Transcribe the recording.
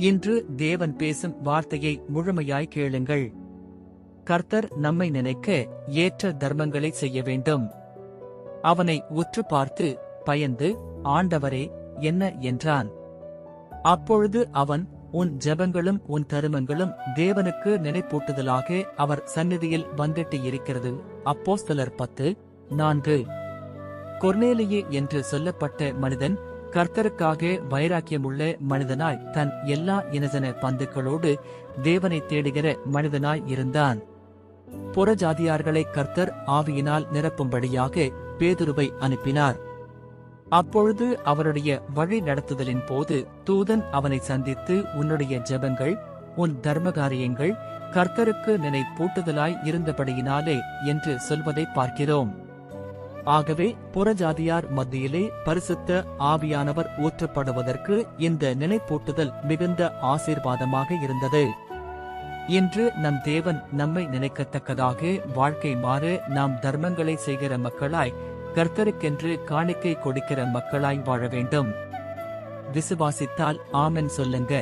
இன்று தேவன் பேசும் வார்த்தையை முழுமையாய் கேளுங்கள். கர்த்தர் நம்மை நினைக்க ஏற்ற தர்மங்களை செய்ய வேண்டும். அவனை உற்று பார்த்து பயந்து, ஆண்டவரே, என்ன என்றான். அப்பொழுது அவன், உன் ஜெபங்களும் உன் தருமங்களும் தேவனுக்கு நினைப்பூட்டுதலாக அவர் சந்நிதியில் வந்திட்டு இருக்கிறது. அப்போஸ்தலர் 10:4. கொர்நேலியே என்று சொல்லப்பட்ட மனிதன் கர்த்தருக்காக வைராக்கியமுள்ள மனிதனாய் தன் எல்லா இனஜன பந்துக்களோடு தேவனை தேடுகிற மனிதனாய் இருந்தான். புறஜாதியார்களை கர்த்தர் ஆவியினால் நிரப்பும்படியாக பேதுருவை அனுப்பினார். அப்பொழுது அவருடைய வழி நடத்துதலின் போது தூதன் அவனை சந்தித்து, உன்னுடைய ஜெபங்கள் உன் தர்மகாரியங்கள் கர்த்தருக்கு நினைப்பூட்டுதலாய் இருந்தபடியினாலே என்று சொல்வதை பார்க்கிறோம். ஆகவே புறஜாதியார் மத்தியிலே பரிசுத்த ஆவியானவர் ஊற்றப்படுவதற்கு இந்த நினைப்பூட்டுதல் மிகுந்த ஆசீர்வாதமாக இருந்தது. இன்று நம் தேவன் நம்மை நினைக்கத்தக்கதாக வாழ்க்கை மாற நாம் தர்மங்களை செய்கிற மக்களாய், கர்த்தருக்கென்று காணிக்கை கொடுக்கிற மக்களாய் வாழ வேண்டும். விசுவாசித்தால் ஆமென் சொல்லுங்க.